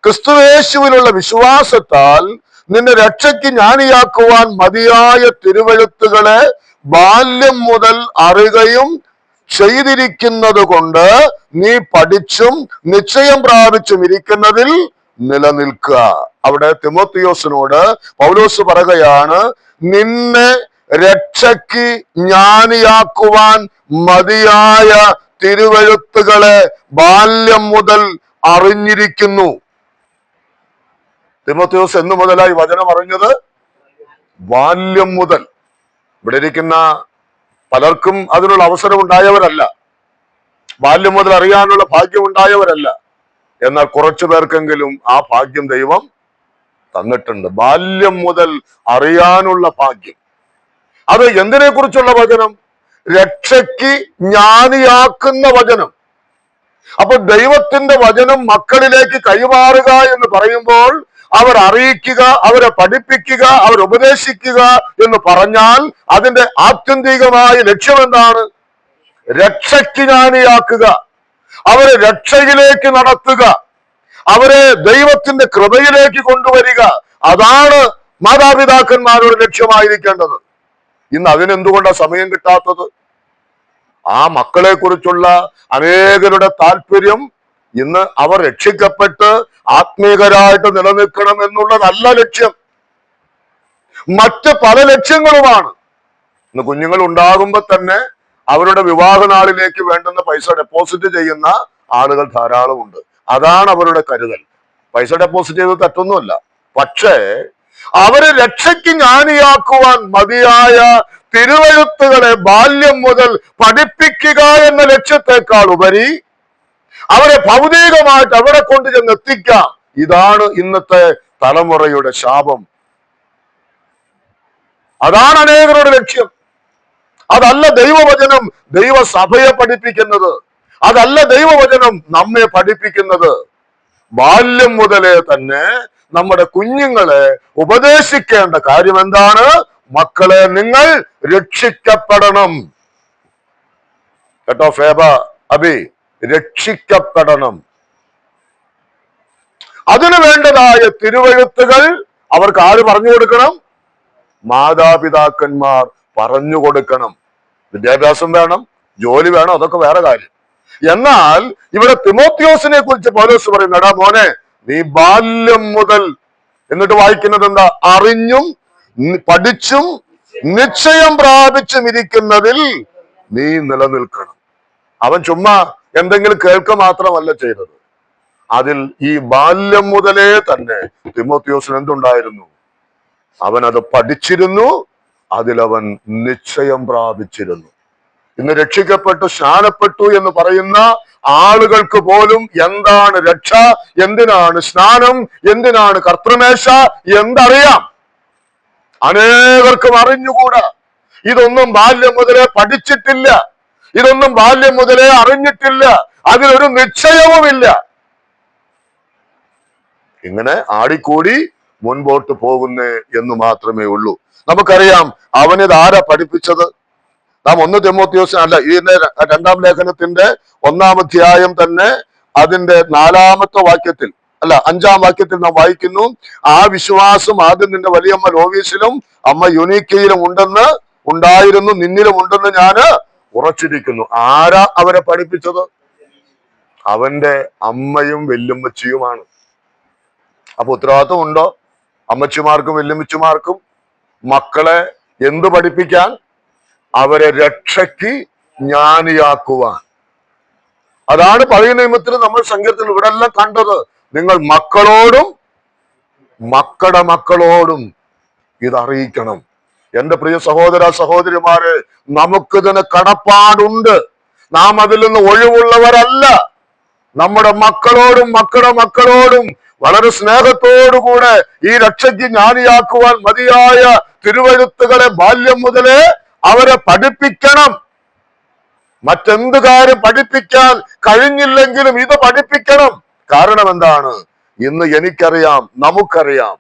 ക്രിസ്തുയേശുവിലുള്ള വിശ്വാസത്താൽ നിന്നെ രക്ഷയ്ക്ക് ജ്ഞാനിയാക്കുവാൻ മതിയായ തിരുവെഴുത്തുകളെ ബാല്യം മുതൽ അറിയുകയും ചെയ്തിരിക്കുന്നത് കൊണ്ട് നീ പഠിച്ചും നിശ്ചയം പ്രാപിച്ചും ഇരിക്കുന്നതിൽ നിലനിൽക്കുക. അവിടെ തിമോത്തിയോസിനോട് പൗലോസ് പറയുകയാണ്, നിന്നെ രക്ഷയ്ക്ക് ജ്ഞാനിയാക്കുവാൻ മതിയായ തിരുവെഴുത്തുകളെ ബാല്യം മുതൽ അറിഞ്ഞിരിക്കുന്നു. തിമോത്തിയോസ് എന്നു മുതലായി വചനം അറിഞ്ഞത്? ബാല്യം മുതൽ. ഇവിടെ ഇരിക്കുന്ന പലർക്കും അതിനുള്ള അവസരം ഉണ്ടായവരല്ല, ബാല്യം മുതൽ അറിയാനുള്ള ഭാഗ്യം ഉണ്ടായവരല്ല. എന്നാൽ കുറച്ചു പേർക്കെങ്കിലും ആ ഭാഗ്യം ദൈവം തന്നിട്ടുണ്ട്. ബാല്യം മുതൽ അറിയാനുള്ള ഭാഗ്യം. അത് എന്തിനെ കുറിച്ചുള്ള വചനം? രക്ഷയ്ക്ക് ജ്ഞാനിയാക്കുന്ന വചനം. അപ്പൊ ദൈവത്തിന്റെ വചനം മക്കളിലേക്ക് കൈമാറുക എന്ന് പറയുമ്പോൾ അവർ അറിയിക്കുക, അവരെ പഠിപ്പിക്കുക, അവരുപദേശിക്കുക എന്ന് പറഞ്ഞാൽ അതിന്റെ ആത്യന്തികമായ ലക്ഷ്യം എന്താണ്? രക്ഷയ്ക്ക് ജ്ഞാനിയാക്കുക, അവരെ രക്ഷയിലേക്ക് നടത്തുക, അവരെ ദൈവത്തിന്റെ കൃപയിലേക്ക് കൊണ്ടുവരിക. അതാണ് മാതാപിതാക്കന്മാരുടെ ലക്ഷ്യമായിരിക്കേണ്ടത്. ഇന്ന് അതിനെന്തുകൊണ്ടാണ് സമയം കിട്ടാത്തത്? ആ മക്കളെ കുറിച്ചുള്ള അനേകരുടെ താല്പര്യം ഇന്ന് അവർ രക്ഷിക്കപ്പെട്ട് ആത്മീകരായിട്ട് നിലനിൽക്കണം എന്നുള്ളതല്ല ലക്ഷ്യം, മറ്റ് പല ലക്ഷ്യങ്ങളുമാണ്. ഇന്ന് കുഞ്ഞുങ്ങൾ ഉണ്ടാകുമ്പോൾ തന്നെ അവരുടെ വിവാഹ നാളിലേക്ക് വേണ്ടുന്ന പൈസ ഡെപ്പോസിറ്റ് ചെയ്യുന്ന ആളുകൾ ധാരാളമുണ്ട്. അതാണ് അവരുടെ കരുതൽ. പൈസ ഡെപ്പോസിറ്റ് ചെയ്ത് തെറ്റൊന്നുമല്ല. പക്ഷേ അവരെ രക്ഷയ്ക്ക് ജ്ഞാനിയാക്കുവാൻ മതിയായ തിരുവെഴുത്തുകളെ ബാല്യം മുതൽ പഠിപ്പിക്കുക എന്ന ലക്ഷ്യത്തെക്കാൾ ഉപരി അവരെ ഭൗതികമായിട്ട് അവിടെ കൊണ്ട് ചെന്ന് എത്തിക്കാം. ഇതാണ് ഇന്നത്തെ തലമുറയുടെ ശാപം. അതാണ് അനേകരുടെ ലക്ഷ്യം. അതല്ല ദൈവവചനം ദൈവസഭയെ പഠിപ്പിക്കുന്നത്, അതല്ല ദൈവവചനം നമ്മെ പഠിപ്പിക്കുന്നത്. ബാല്യം മുതലേ തന്നെ നമ്മുടെ കുഞ്ഞുങ്ങളെ ഉപദേശിക്കേണ്ട കാര്യം എന്താണ്? മക്കളെ, നിങ്ങൾ രക്ഷിക്കപ്പെടണം. കേട്ടോ ഫേബ, അബി, രക്ഷിക്കപ്പെടണം. അതിനു വേണ്ടതായ തിരുവെഴുത്തുകൾ അവർക്ക് ആര് പറഞ്ഞു കൊടുക്കണം? മാതാപിതാക്കന്മാർ പറഞ്ഞു കൊടുക്കണം. വിദ്യാഭ്യാസം വേണം, ജോലി വേണം, അതൊക്കെ വേറെ കാര്യം. എന്നാൽ ഇവിടെ തിമോത്തിയോസിനെ കുറിച്ച് പൗലോസ് പറയുന്നു, എടാ മോനെ, നീ ബാല്യം മുതൽ, എന്നിട്ട് വായിക്കുന്നത് എന്താ? അറിഞ്ഞും പഠിച്ചും നിശ്ചയം പ്രാപിച്ചും ഇരിക്കുന്നതിൽ നീ നിലനിൽക്കണം. അവൻ ചുമ്മാ എന്തെങ്കിലും കേൾക്ക മാത്രമല്ല ചെയ്തത്. അതിൽ ഈ ബാല്യം മുതലേ തന്നെ തിമോത്തിയോസിന് എന്തുണ്ടായിരുന്നു? അവൻ അത് പഠിച്ചിരുന്നു, അതിലവൻ നിശ്ചയം പ്രാപിച്ചിരുന്നു. ഇന്ന് രക്ഷിക്കപ്പെട്ടു സ്നാനപ്പെട്ടു എന്ന് പറയുന്ന ആളുകൾക്ക് പോലും എന്താണ് രക്ഷ, എന്തിനാണ് സ്നാനം, എന്തിനാണ് കർത്തൃമേശ എന്തറിയാം? അനേകർക്കും അറിഞ്ഞുകൂടാ. ഇതൊന്നും ബാല്യം മുതലേ പഠിച്ചിട്ടില്ല, ഇതൊന്നും ബാല്യം മുതലേ അറിഞ്ഞിട്ടില്ല, അതിലൊരു നിശ്ചയവുമില്ല. ഇങ്ങനെ ആടിക്കൂടി മുൻപോട്ട് പോകുന്നേ എന്ന് മാത്രമേ ഉള്ളൂ. നമുക്കറിയാം അവനിത് ആരാ പഠിപ്പിച്ചത്? നാം 1 തിമോത്തിയോസ് അല്ല, ഇതിന്റെ 2-ാം ലേഖനത്തിന്റെ 1-ാം അധ്യായം തന്നെ അതിന്റെ 4-ാമത്തെ വാക്യത്തിൽ അല്ല 5-ാം വാക്യത്തിൽ നാം വായിക്കുന്നു, ആ വിശ്വാസം ആദ്യം നിന്റെ വലിയമ്മ ലോവീസിലും അമ്മ യുനീക്കയിലും ഉണ്ടായിരുന്നു, നിന്നിലും ഉണ്ടെന്ന് ഞാന് ഉറച്ചിരിക്കുന്നു. ആരാ അവരെ പഠിപ്പിച്ചത്? അവന്റെ അമ്മയും വല്യമ്മച്ചിയുമാണ്. അപ്പൊ ഉത്തരവാദിത്വം ഉണ്ടോ അമ്മച്ചിമാർക്കും വല്യമ്മച്ചിമാർക്കും മക്കളെ എന്ത് പഠിപ്പിക്കാൻ? അവരെ രക്ഷയ്ക്ക് ജ്ഞാനിയാക്കുവാൻ. അതാണ് പഴയ നിയമത്തിൽ നമ്മൾ സങ്കീർത്തനം ഇവിടെ എല്ലാം കണ്ടത്. നിങ്ങൾ മക്കളോടും മക്കളുടെ മക്കളോടും ഇതറിയിക്കണം. എന്റെ പ്രിയ സഹോദര സഹോദരിമാരെ, നമുക്കിതിന് കടപ്പാടുണ്ട്. നാം അതിൽ നിന്ന് ഒഴിവുള്ളവരല്ല. നമ്മുടെ മക്കളോടും മക്കളുടെ മക്കളോടും വളരെ സ്നേഹത്തോടുകൂടെ ഈ രക്ഷയ്ക്ക് ജ്ഞാനിയാക്കുവാൻ മതിയായ തിരുവെഴുത്തുകളെ ബാല്യം മുതലേ അവരെ പഠിപ്പിക്കണം. മറ്റെന്ത് കാര്യം പഠിപ്പിക്കാൻ കഴിഞ്ഞില്ലെങ്കിലും ഇത് പഠിപ്പിക്കണം. കാരണം എന്താണ്? ഇന്ന് എനിക്കറിയാം, നമുക്കറിയാം,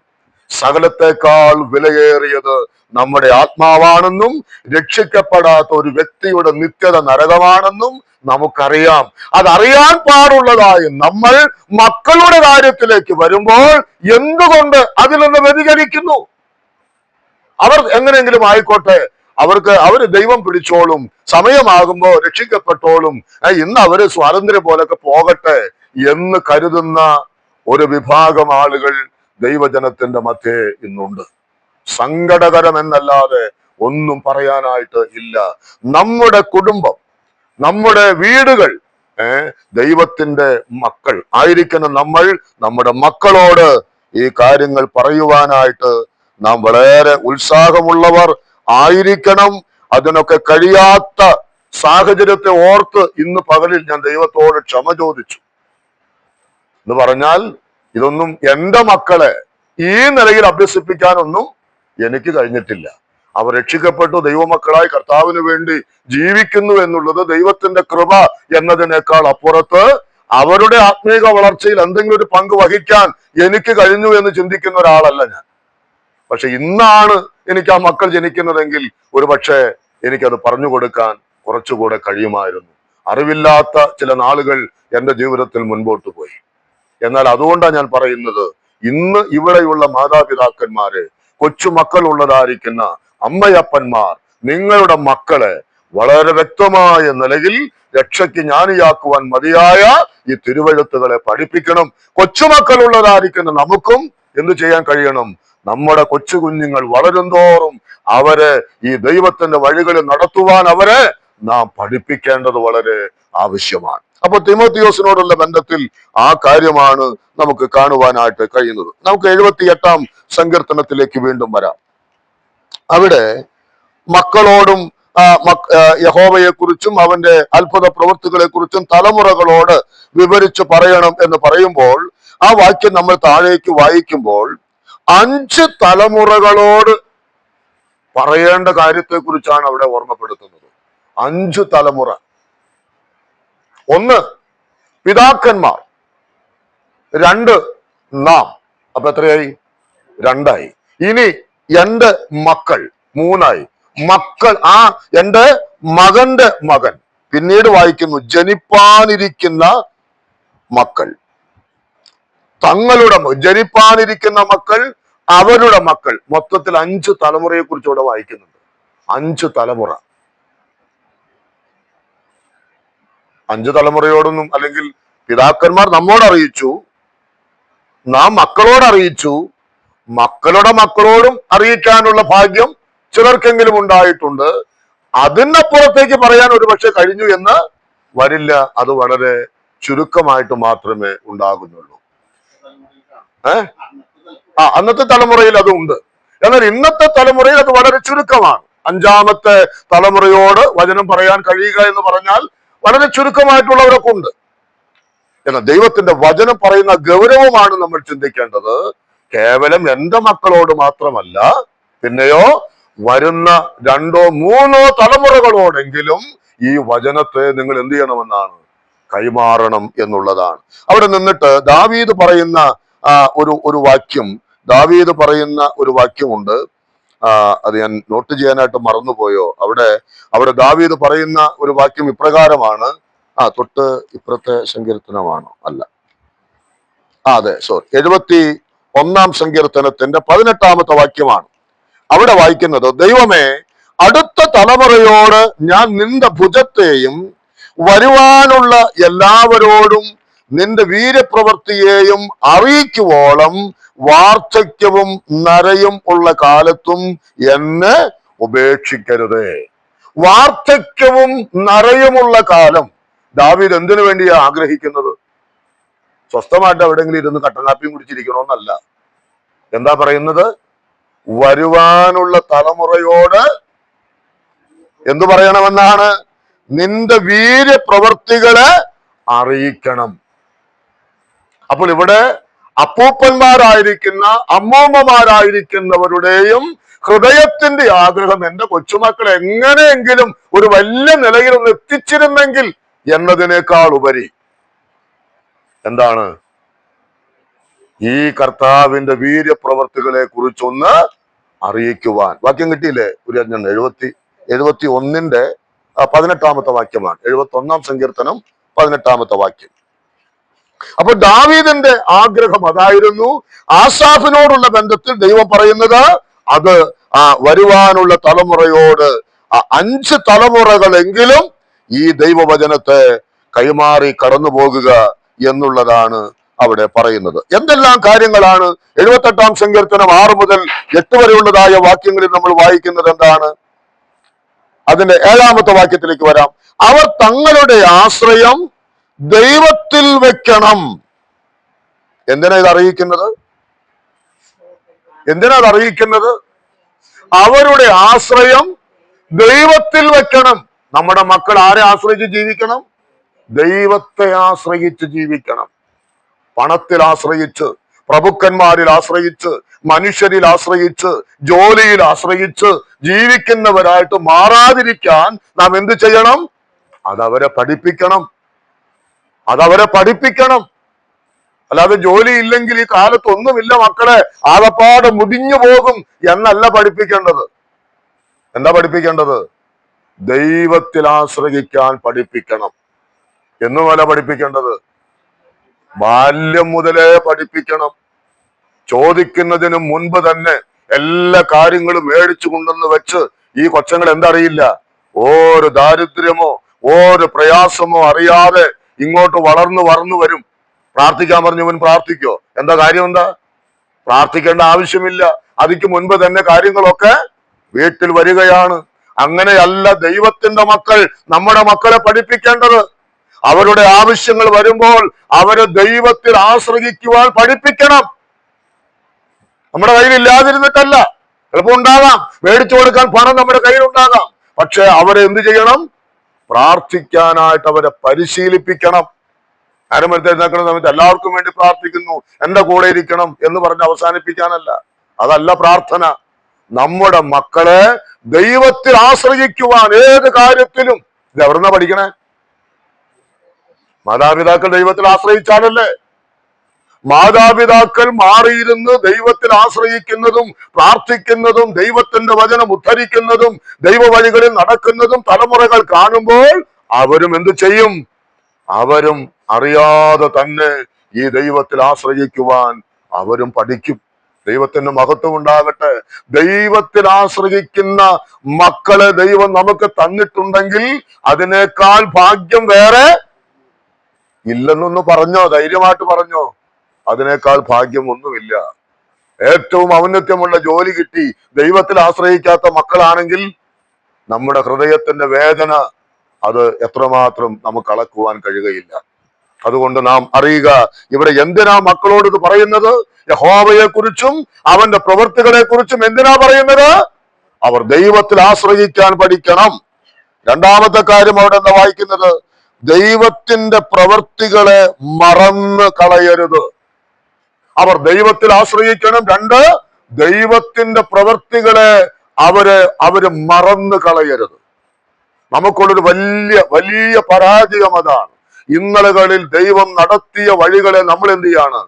സകലത്തെക്കാൾ വിലയേറിയത് നമ്മുടെ ആത്മാവാണെന്നും രക്ഷിക്കപ്പെടാത്ത ഒരു വ്യക്തിയുടെ നിത്യത നരകമാണെന്നും നമുക്കറിയാം. അതറിയാൻ പാടുള്ളതായി നമ്മൾ മക്കളുടെ കാര്യത്തിലേക്ക് വരുമ്പോൾ എന്തുകൊണ്ട് അതിൽ നിന്ന് വ്യതിചലിക്കുന്നു? അവർ എങ്ങനെയെങ്കിലും ആയിക്കോട്ടെ, അവര് ദൈവം പിടിച്ചോളും, സമയമാകുമ്പോ രക്ഷിക്കപ്പെട്ടോളും, ഇന്ന് അവര് സ്വാതന്ത്ര്യം പോലൊക്കെ പോകട്ടെ എന്ന് കരുതുന്ന ഒരു വിഭാഗം ആളുകൾ ദൈവജനത്തിന്റെ മധ്യേ ഇന്നുണ്ട്. സങ്കടകരം എന്നല്ലാതെ ഒന്നും പറയാനായിട്ട് ഇല്ല. നമ്മുടെ കുടുംബം, നമ്മുടെ വീടുകൾ, ദൈവത്തിന്റെ മക്കൾ ആയിരിക്കുന്ന നമ്മൾ നമ്മുടെ മക്കളോട് ഈ കാര്യങ്ങൾ പറയുവാനായിട്ട് നാം വളരെ ഉത്സാഹമുള്ളവർ ആയിരിക്കണം. അതിനൊക്കെ കഴിയാത്ത സാഹചര്യത്തെ ഓർത്ത് ഇന്ന് പകലിൽ ഞാൻ ദൈവത്തോട് ക്ഷമ ചോദിച്ചു. എന്ന് പറഞ്ഞാൽ ഇതൊന്നും എൻ്റെ മക്കളെ ഈ നിലയിൽ അഭ്യസിപ്പിക്കാനൊന്നും എനിക്ക് കഴിഞ്ഞിട്ടില്ല. അവർ രക്ഷിക്കപ്പെട്ടു, ദൈവമക്കളായി കർത്താവിന് വേണ്ടി ജീവിക്കുന്നു എന്നുള്ളത് ദൈവത്തിന്റെ കൃപ എന്നതിനേക്കാൾ അപ്പുറത്ത് അവരുടെ ആത്മീക വളർച്ചയിൽ എന്തെങ്കിലും ഒരു പങ്ക് വഹിക്കാൻ എനിക്ക് കഴിഞ്ഞു എന്ന് ചിന്തിക്കുന്ന ഒരാളല്ല ഞാൻ. പക്ഷെ ഇന്നാണ് എനിക്ക് ആ മക്കൾ ജനിക്കുന്നതെങ്കിൽ ഒരു പക്ഷേ എനിക്കത് പറഞ്ഞു കൊടുക്കാൻ കുറച്ചുകൂടെ കഴിയുമായിരുന്നു. അറിവില്ലാത്ത ചില നാളുകൾ എൻ്റെ ജീവിതത്തിൽ മുൻപോട്ട് പോയി. എന്നാൽ അതുകൊണ്ടാണ് ഞാൻ പറയുന്നത്, ഇന്ന് ഇവിടെയുള്ള മാതാപിതാക്കന്മാര്, കൊച്ചുമക്കൾ ഉള്ളതായിരിക്കുന്ന അമ്മയപ്പന്മാർ, നിങ്ങളുടെ മക്കളെ വളരെ വ്യക്തമായ നിലയിൽ രക്ഷയ്ക്ക് ജ്ഞാനിയാക്കുവാൻ മതിയായ ഈ തിരുവെഴുത്തുകളെ പഠിപ്പിക്കണം. കൊച്ചുമക്കൾ ഉള്ളതായിരിക്കുന്ന നമുക്കും എന്ത് ചെയ്യാൻ കഴിയണം? നമ്മുടെ കൊച്ചു കുഞ്ഞുങ്ങൾ വളരുന്തോറും അവരെ ഈ ദൈവത്തിന്റെ വഴികളിൽ നടത്തുവാൻ അവരെ നാം പഠിപ്പിക്കേണ്ടത് വളരെ ആവശ്യമാണ്. അപ്പൊ തിമോത്തിയോസിനോടുള്ള ബന്ധത്തിൽ ആ കാര്യമാണ് നമുക്ക് കാണുവാനായിട്ട് കഴിയുന്നത്. നമുക്ക് 78-ാം സങ്കീർത്തനത്തിലേക്ക് വീണ്ടും വരാം. അവിടെ മക്കളോടും യഹോവയെ കുറിച്ചും അവന്റെ അത്ഭുത പ്രവൃത്തികളെ കുറിച്ചും തലമുറകളോട് വിവരിച്ചു പറയണം എന്ന് പറയുമ്പോൾ ആ വാക്യം നമ്മൾ താഴേക്ക് വായിക്കുമ്പോൾ 5 തലമുറകളോട് പറയേണ്ട കാര്യത്തെ കുറിച്ചാണ് അവിടെ ഓർമ്മപ്പെടുത്തുന്നത്. 5 തലമുറ. 1 പിതാക്കന്മാർ, 2 നാം, അപ്പൊ എത്രയായി? 2 ആയി. ഇനി എൻ്റെ മക്കൾ 3 ആയി. മക്കൾ, എൻ്റെ മകന്റെ മകൻ, പിന്നീട് വായിക്കുന്നു ജനിപ്പാനിരിക്കുന്ന മക്കൾ, തങ്ങളുടെ ജനിപ്പാനിരിക്കുന്ന മക്കൾ, അവരുടെ മക്കൾ, മൊത്തത്തിൽ 5 തലമുറയെ കുറിച്ച് ഇവിടെ വായിക്കുന്നുണ്ട്. 5 തലമുറ. 5 തലമുറയോടൊന്നും, അല്ലെങ്കിൽ പിതാക്കന്മാർ നമ്മോട് അറിയിച്ചു, നാം മക്കളോട് അറിയിച്ചു, മക്കളുടെ മക്കളോടും അറിയിക്കാനുള്ള ഭാഗ്യം ചിലർക്കെങ്കിലും ഉണ്ടായിട്ടുണ്ട്. അതിനപ്പുറത്തേക്ക് പറയാൻ ഒരു പക്ഷെ കഴിഞ്ഞു എന്ന് വരില്ല. അത് വളരെ ചുരുക്കമായിട്ട് മാത്രമേ ഉണ്ടാകുന്നുള്ളൂ. അന്നത്തെ തലമുറയിൽ അതുണ്ട്. എന്നാൽ ഇന്നത്തെ തലമുറയിൽ അത് വളരെ ചുരുക്കമാണ്. 5-ാമത്തെ തലമുറയോട് വചനം പറയാൻ കഴിയുക എന്ന് പറഞ്ഞാൽ വളരെ ചുരുക്കമായിട്ടുള്ളവരൊക്കെ ഉണ്ട്. എന്നാൽ ദൈവത്തിന്റെ വചനം പറയുന്ന ഗൗരവമാണ് നമ്മൾ ചിന്തിക്കേണ്ടത്. കേവലം എൻ്റെ മക്കളോട് മാത്രമല്ല, പിന്നെയോ വരുന്ന 2 or 3 തലമുറകളോടെങ്കിലും ഈ വചനത്തെ നിങ്ങൾ എന്ത് ചെയ്യണമെന്നാണ്? കൈമാറണം എന്നുള്ളതാണ്. അവിടെ നിന്നിട്ട് ദാവീദ് പറയുന്ന ഒരു വാക്യം, ദാവീദ് പറയുന്ന ഒരു വാക്യമുണ്ട്. അത് ഞാൻ നോട്ട് ചെയ്യാനായിട്ട് മറന്നുപോയോ? അവിടെ ദാവീദ് പറയുന്ന ഒരു വാക്യം ഇപ്രകാരമാണ്. തൊട്ട് ഇപ്പുറത്തെ സങ്കീർത്തനമാണോ? അല്ല, അതെ, സോറി, 71-ാം സങ്കീർത്തനത്തിന്റെ 18-ാമത്തെ വാക്യമാണ്. അവിടെ വായിക്കുന്നത്, ദൈവമേ, അടുത്ത തലമുറയോട് ഞാൻ നിന്റെ ഭുജത്തെയും വരുവാനുള്ള എല്ലാവരോടും നിന്റെ വീര്യപ്രവൃത്തിയെയും അറിയിക്കുവോളം വാർദ്ധക്യവും നരയും ഉള്ള കാലത്തും എന്നെ ഉപേക്ഷിക്കരുതേ. വാർദ്ധക്യവും നരയുമുള്ള കാലം ദാവീദ് എന്തിനു വേണ്ടിയാ ആഗ്രഹിക്കുന്നത്? സ്വസ്ഥമായിട്ട് എവിടെയെങ്കിലും ഇരുന്ന് കട്ടനാപ്പിയും കുടിച്ചിരിക്കണമെന്നല്ല. എന്താ പറയുന്നത്? വരുവാനുള്ള തലമുറയോട് എന്തു പറയണമെന്നാണ്? നിന്റെ വീര്യപ്രവൃത്തികളെ അറിയിക്കണം. അപ്പോൾ ഇവിടെ അപ്പൂപ്പന്മാരായിരിക്കുന്ന, അമ്മൂമ്മമാരായിരിക്കുന്നവരുടെയും ഹൃദയത്തിന്റെ ആഗ്രഹം എൻ്റെ കൊച്ചുമക്കൾ എങ്ങനെയെങ്കിലും ഒരു വലിയ നിലയിൽ ഒന്ന് എത്തിച്ചിരുന്നെങ്കിൽ എന്നതിനേക്കാൾ ഉപരി എന്താണ്? ഈ കർത്താവിന്റെ വീര്യപ്രവർത്തികളെ കുറിച്ചൊന്ന് അറിയിക്കുവാൻ. വാക്യം കിട്ടിയില്ലേ? ഒരു 71 18 വാക്യമാണ്. 71 സങ്കീർത്തനം 18 വാക്യം. അപ്പൊ ദാവീദിന്റെ ആഗ്രഹം അതായിരുന്നു. ആസാഫിനോടുള്ള ബന്ധത്തിൽ ദൈവം പറയുന്നത് അത് വരുവാനുള്ള തലമുറയോട് 5 തലമുറകളെങ്കിലും ഈ ദൈവവചനത്തെ കൈമാറി കടന്നു പോകുക എന്നുള്ളതാണ് അവിടെ പറയുന്നത്. എന്തെല്ലാം കാര്യങ്ങളാണ് 78 സങ്കീർത്തനം 6 മുതൽ 8 വരെയുള്ളതായ വാക്യങ്ങളിൽ നമ്മൾ വായിക്കുന്നത്? എന്താണ്? അതിന്റെ 7 വാക്യത്തിലേക്ക് വരാം. അവർ തങ്ങളുടെ ആശ്രയം ദൈവത്തിൽ വെക്കണം. എന്തിനാ ഇത് അറിയിക്കുന്നത്? അവരുടെ ആശ്രയം ദൈവത്തിൽ വെക്കണം. നമ്മുടെ മക്കൾ ആരെ ആശ്രയിച്ച് ജീവിക്കണം? ദൈവത്തെ ആശ്രയിച്ച് ജീവിക്കണം. പണത്തിൽ ആശ്രയിച്ച്, പ്രഭുക്കന്മാരിൽ ആശ്രയിച്ച്, മനുഷ്യരിൽ ആശ്രയിച്ച്, ജോലിയിൽ ആശ്രയിച്ച് ജീവിക്കുന്നവരായിട്ട് മാറാതിരിക്കാൻ നാം എന്ത് ചെയ്യണം? അതവരെ പഠിപ്പിക്കണം. അല്ലാതെ ജോലി ഇല്ലെങ്കിൽ ഈ കാലത്ത് ഒന്നുമില്ല മക്കളെ, ആകപ്പാടെ മുടിഞ്ഞു പോകും എന്നല്ല പഠിപ്പിക്കേണ്ടത്. എന്താ പഠിപ്പിക്കേണ്ടത്? ദൈവത്തിൽ ആശ്രയിക്കാൻ പഠിപ്പിക്കണം. എന്നുമല്ല പഠിപ്പിക്കേണ്ടത്, ബാല്യം മുതലേ പഠിപ്പിക്കണം. ചോദിക്കുന്നതിന് മുൻപ് തന്നെ എല്ലാ കാര്യങ്ങളും മേടിച്ചു കൊണ്ടെന്ന് വെച്ച് ഈ കൊച്ചങ്ങൾ എന്തറിയില്ല? ഓരോ ദാരിദ്ര്യമോ ഓരോ പ്രയാസമോ അറിയാതെ ഇങ്ങോട്ട് വളർന്നു വരും. പ്രാർത്ഥിക്കാൻ പറഞ്ഞവൻ പ്രാർത്ഥിക്കോ? എന്താ കാര്യം? എന്താ? പ്രാർത്ഥിക്കേണ്ട ആവശ്യമില്ല. അതിക്ക് മുൻപ് തന്നെ കാര്യങ്ങളൊക്കെ വീട്ടിൽ വരികയാണ്. അങ്ങനെയല്ല ദൈവത്തിന്റെ മക്കൾ നമ്മുടെ മക്കളെ പഠിപ്പിക്കേണ്ടത്. അവരുടെ ആവശ്യങ്ങൾ വരുമ്പോൾ അവരെ ദൈവത്തിൽ ആശ്രയിക്കുവാൻ പഠിപ്പിക്കണം. നമ്മുടെ കയ്യിൽ ഇല്ലാതിരുന്നിട്ടല്ല. ചിലപ്പോൾ ഉണ്ടാകാം, മേടിച്ചു കൊടുക്കാൻ പണം നമ്മുടെ കയ്യിലുണ്ടാകാം. പക്ഷെ അവരെ എന്ത് ചെയ്യണം? പ്രാർത്ഥിക്കാനായിട്ട് അവരെ പരിശീലിപ്പിക്കണം. അരമരുത്തെഴുന്നേക്കുന്ന സമയത്ത് എല്ലാവർക്കും വേണ്ടി പ്രാർത്ഥിക്കുന്നു, എന്റെ കൂടെ ഇരിക്കണം എന്ന് പറഞ്ഞ് അവസാനിപ്പിക്കാനല്ല. അതല്ല പ്രാർത്ഥന. നമ്മുടെ മക്കളെ ദൈവത്തിൽ ആശ്രയിക്കുവാൻ ഏത് കാര്യത്തിലും. ഇത് എവിടുന്നാ പഠിക്കണേ? മാതാപിതാക്കൾ ദൈവത്തിൽ ആശ്രയിച്ചാലല്ലേ. മാതാപിതാക്കൾ മാറിയിരുന്ന് ദൈവത്തിൽ ആശ്രയിക്കുന്നതും പ്രാർത്ഥിക്കുന്നതും ദൈവത്തിന്റെ വചനം ഉദ്ധരിക്കുന്നതും ദൈവ വഴികളിൽ നടക്കുന്നതും തലമുറകൾ കാണുമ്പോൾ അവരും എന്തു ചെയ്യും? അവരും അറിയാതെ തന്നെ ഈ ദൈവത്തിൽ ആശ്രയിക്കുവാൻ അവരും പഠിക്കും. ദൈവത്തിന്റെ മഹത്വം ഉണ്ടാകട്ടെ. ദൈവത്തിൽ ആശ്രയിക്കുന്ന മക്കളെ ദൈവം നമുക്ക് തന്നിട്ടുണ്ടെങ്കിൽ അതിനേക്കാൾ ഭാഗ്യം വേറെ ഇല്ലെന്നൊന്ന് പറഞ്ഞോ, ധൈര്യമായിട്ട് പറഞ്ഞോ. അതിനേക്കാൾ ഭാഗ്യം ഒന്നുമില്ല. ഏറ്റവും ഔന്നത്യമുള്ള ജോലി കിട്ടി ദൈവത്തിൽ ആശ്രയിക്കാത്ത മക്കളാണെങ്കിൽ നമ്മുടെ ഹൃദയത്തിന്റെ വേദന അത് എത്രമാത്രം നമുക്ക് അളക്കുവാൻ കഴിയുകയില്ല. അതുകൊണ്ട് നാം അറിയുക, ഇവിടെ എന്തിനാ മക്കളോട് ഇത് പറയുന്നത്? യഹോവയെ കുറിച്ചും അവന്റെ പ്രവൃത്തികളെ കുറിച്ചും എന്തിനാ പറയുന്നത്? അവർ ദൈവത്തിൽ ആശ്രയിക്കാൻ പഠിക്കണം. രണ്ടാമത്തെ കാര്യം അവിടെ എന്താ വായിക്കുന്നത്? ദൈവത്തിന്റെ പ്രവൃത്തികളെ മറന്ന് കളയരുത്. അവർ ദൈവത്തിൽ ആശ്രയിക്കണം. 2, ദൈവത്തിന്റെ പ്രവൃത്തികളെ അവര് മറന്നു കളയരുത്. നമുക്കുള്ളൊരു വലിയ പരാജയം അതാണ്. ഇന്നലകളിൽ ദൈവം നടത്തിയ വഴികളെ നമ്മൾ എന്ത് ചെയ്യാണ്?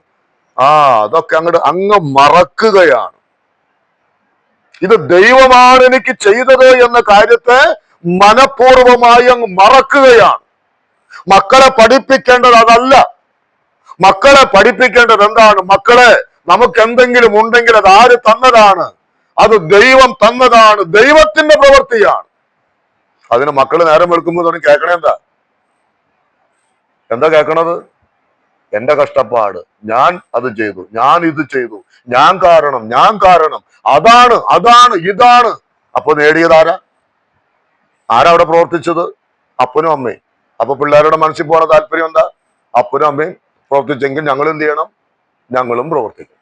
അതൊക്കെ അങ്ങ് മറക്കുകയാണ്. ഇത് ദൈവമാണ് എനിക്ക് ചെയ്തത് എന്ന കാര്യത്തെ മനഃപൂർവമായി അങ്ങ് മറക്കുകയാണ്. മക്കളെ പഠിപ്പിക്കേണ്ടത് അതല്ല. മക്കളെ പഠിപ്പിക്കേണ്ടത് എന്താണ്? മക്കളെ, നമുക്ക് എന്തെങ്കിലും ഉണ്ടെങ്കിൽ അത് ആര് തന്നതാണ്? അത് ദൈവം തന്നതാണ്, ദൈവത്തിന്റെ പ്രവൃത്തിയാണ്. അതിന് മക്കള് നേരം വെളുക്കുമ്പോൾ തന്നെ കേൾക്കണേ എന്താ കേൾക്കണത്? എന്റെ കഷ്ടപ്പാട്, ഞാൻ അത് ചെയ്തു, ഞാൻ ഇത് ചെയ്തു, ഞാൻ കാരണം, അതാണ് ഇതാണ്. അപ്പൊ നേടിയതാരാ? അവിടെ പ്രവർത്തിച്ചത്? അപ്പനും അമ്മയും. അപ്പൊ പിള്ളേരുടെ മനസ്സിൽ പോണ താല്പര്യം എന്താ? അപ്പനും അമ്മയും പ്രവർത്തിച്ചെങ്കിൽ ഞങ്ങൾ എന്ത് ചെയ്യണം? ഞങ്ങളും പ്രവർത്തിക്കണം.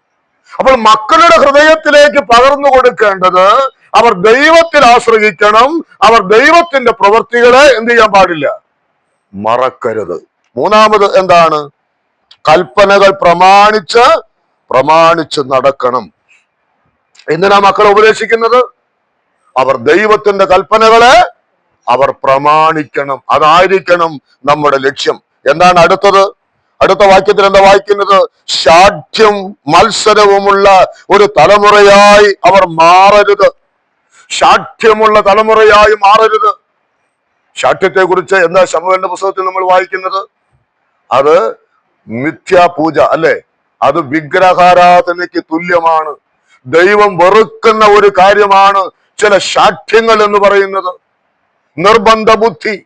അപ്പോൾ മക്കളുടെ ഹൃദയത്തിലേക്ക് പകർന്നു കൊടുക്കേണ്ടത് അവർ ദൈവത്തിൽ ആശ്രയിക്കണം. അവർ ദൈവത്തിന്റെ പ്രവൃത്തികളെ എന്ത് ചെയ്യാൻ പാടില്ല? മറക്കരുത്. മൂന്നാമത് എന്താണ്? കൽപ്പനകൾ പ്രമാണിച്ച് നടക്കണം. എന്തിനാ മക്കളെ ഉപദേശിക്കുന്നത്? അവർ ദൈവത്തിന്റെ കൽപ്പനകളെ അവർ പ്രമാണിക്കണം. അതായിരിക്കണം നമ്മുടെ ലക്ഷ്യം. എന്താണ് അടുത്തത്? അടുത്ത വാക്യത്തിൽ എന്താ വായിക്കുന്നത്? ശാഠ്യം മത്സരവുമുള്ള ഒരു തലമുറയായി അവർ മാറരുത്. ശാഠ്യമുള്ള തലമുറയായി മാറരുത്. ശാഠ്യത്തെ കുറിച്ച് എന്താ ശമൂവേലിന്റെ പുസ്തകത്തിൽ നമ്മൾ വായിക്കുന്നത്? അത് മിഥ്യാപൂജ അല്ലെ? അത് വിഗ്രഹാരാധനയ്ക്ക് തുല്യമാണ്. ദൈവം വെറുക്കുന്ന ഒരു കാര്യമാണ് ചില ശാഠ്യങ്ങൾ എന്ന് പറയുന്നത്. നിർബന്ധ ബുദ്ധി,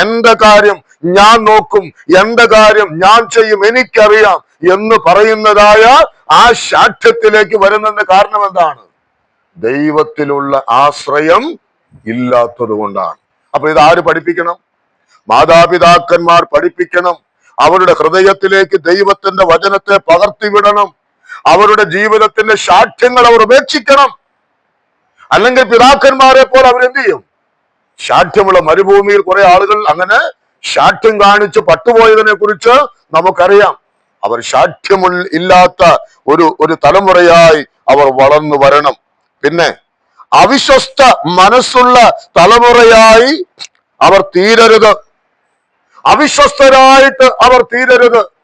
എന്റെ കാര്യം ഞാൻ നോക്കും, എന്റെ കാര്യം ഞാൻ ചെയ്യും, എനിക്കറിയാം എന്ന് പറയുന്നതായ ആ ശാഠ്യത്തിലേക്ക് വരുന്നതിന്റെ കാരണം എന്താണ്? ദൈവത്തിലുള്ള ആശ്രയം ഇല്ലാത്തത് കൊണ്ടാണ്. അപ്പൊ ഇത് ആര് പഠിപ്പിക്കണം? മാതാപിതാക്കന്മാർ പഠിപ്പിക്കണം. അവരുടെ ഹൃദയത്തിലേക്ക് ദൈവത്തിന്റെ വചനത്തെ പകർത്തിവിടണം. അവരുടെ ജീവിതത്തിന്റെ ശാഠ്യങ്ങൾ അവർ ഉപേക്ഷിക്കണം. അല്ലെങ്കിൽ പിതാക്കന്മാരെ പോലെ അവരെന്ത് ചെയ്യും? ശാഠ്യമുള്ള മരുഭൂമിയിൽ കുറെ ആളുകൾ അങ്ങനെ ശാഠ്യം കാണിച്ച് പട്ടുപോയതിനെ കുറിച്ച് നമുക്കറിയാം. അവർ ഇല്ലാത്ത ഒരു തലമുറയായി അവർ വളർന്നു വരണം. പിന്നെ അവിശ്വസ്ത മനസ്സുള്ള തലമുറയായി അവർ തീരരുത്. അവിശ്വസ്തരായിട്ട് അവർ തീരരുത്.